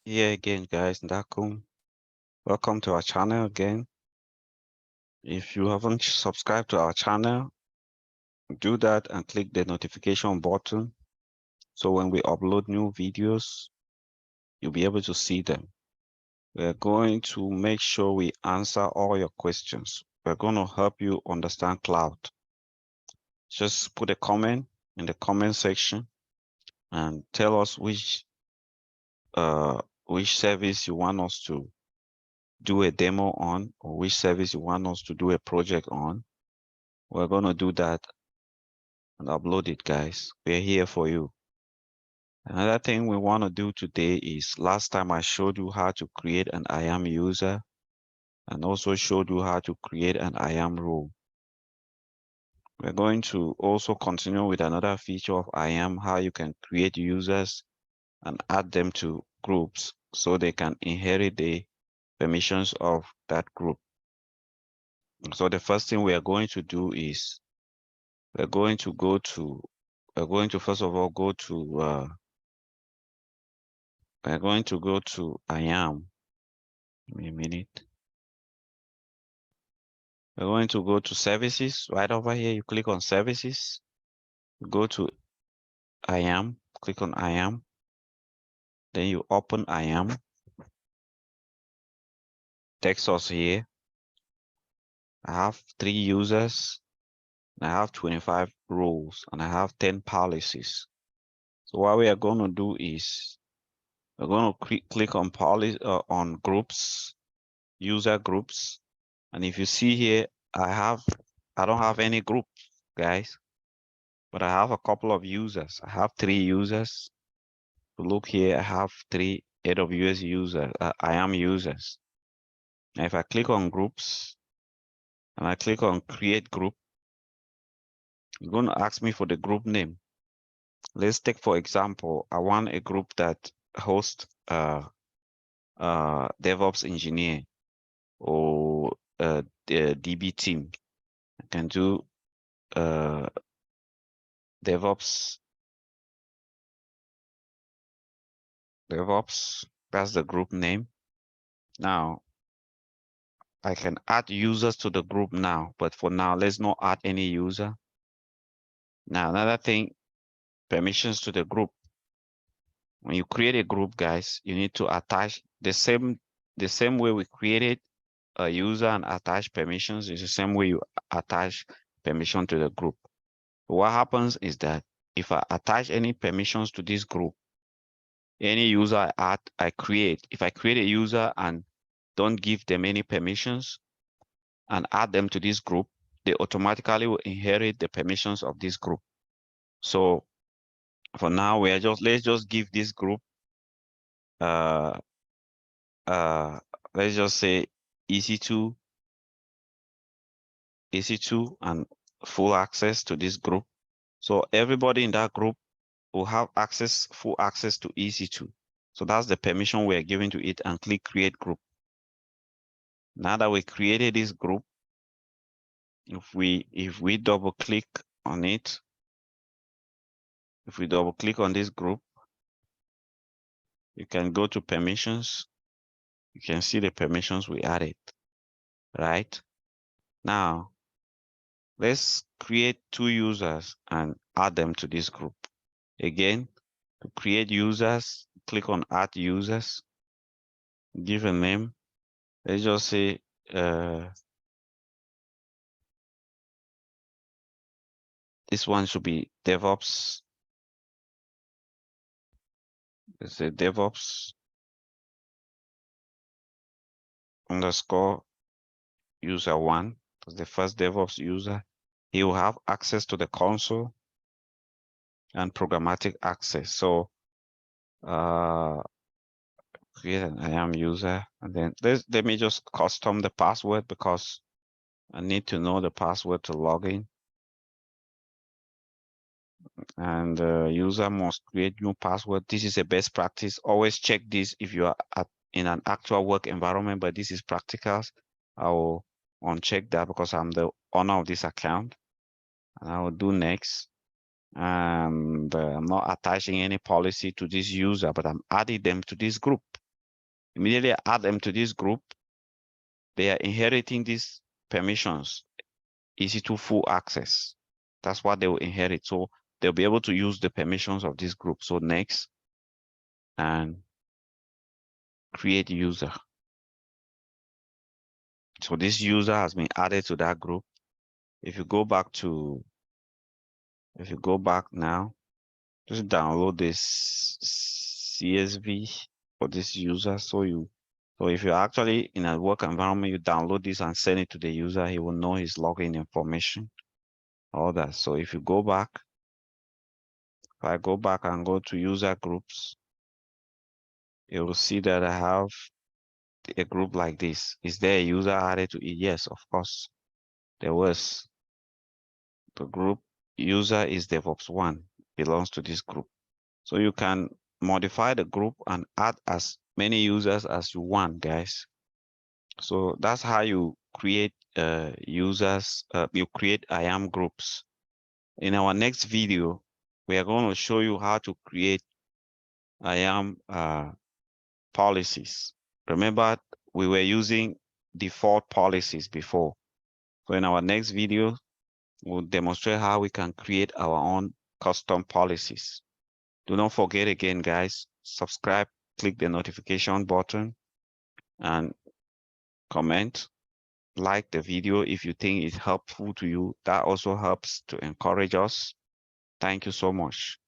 Here again, guys, Ndakum. Welcome to our channel again. If you haven't subscribed to our channel, do that and click the notification button. So when we upload new videos, you'll be able to see them. We're going to make sure we answer all your questions. We're going to help you understand cloud. Just put a comment in the comment section and tell us which service you want us to do a demo on, or which service you want us to do a project on. We're going to do that and upload it, guys. We're here for you. Another thing we want to do today is, last time I showed you how to create an IAM user and also showed you how to create an IAM role. We're going to also continue with another feature of IAM, how you can create users and add them to groups so they can inherit the permissions of that group. So the first thing we are going to do is we're going to first of all go to we're going to go to IAM. Give me a minute. We're going to go to services. Right over here, you click on services. Go to IAM. Click on IAM. Then you open IAM. Text us here. I have 3 users. I have 25 roles, and I have 10 policies. So what we are going to do is we're going to click on on groups, user groups. And if you see here, I don't have any group, guys, but I have a couple of users. I have 3 users. Look here, I have 3 AWS users, IAM users. Now, if I click on groups and I click on create group, it's going to ask me for the group name. Let's take, for example, I want a group that hosts DevOps engineer or the DB team. I can do DevOps. That's the group name. Now I can add users to the group now, but for now, let's not add any user. Now, another thing, permissions to the group. When you create a group, guys, you need to attach the same way we created a user and attach permissions is the same way you attach permission to the group. What happens is that if I attach any permissions to this group, any user I add, if I create a user and don't give them any permissions and add them to this group, they automatically will inherit the permissions of this group. So for now, let's just give this group let's just say EC2 and full access to this group. So everybody in that group will have full access to EC2. So that's the permission we're giving to it, and click create group. Now that we created this group, if we double click on it, if we double click on this group, you can go to permissions. You can see the permissions we added, right? Now, let's create 2 users and add them to this group. Again, to create users, click on add users, give a name. Let's just say this one should be DevOps. Let's say DevOps underscore user 1. That's the first DevOps user. He will have access to the console and programmatic access. So create an IAM user, and then let me just custom the password because I need to know the password to log in. And user must create new password. This is a best practice. Always check this if you are in an actual work environment, but this is practicals. I will uncheck that because I'm the owner of this account, and I will do next. And I'm not attaching any policy to this user, but I'm adding them to this group. immediately add them to this group, they are inheriting these permissions, easy to full access. That's what they will inherit. So they'll be able to use the permissions of this group. So next, and create user. So this user has been added to that group. If you go back now, just download this CSV for this user. So if you're actually in a work environment, you download this and send it to the user, he will know his login information, all that. So if you go back, if I go back and go to user groups, you will see that I have a group like this. Is there a user added to it? Yes, of course. There was. The group user is DevOps1, belongs to this group. So you can modify the group and add as many users as you want, guys. So that's how you create users, you create IAM groups. In our next video, we are going to show you how to create IAM policies. Remember, we were using default policies before. So in our next video, we'll demonstrate how we can create our own custom policies. Do not forget again, guys, subscribe, click the notification button, and comment, like the video if you think it's helpful to you. That also helps to encourage us. Thank you so much.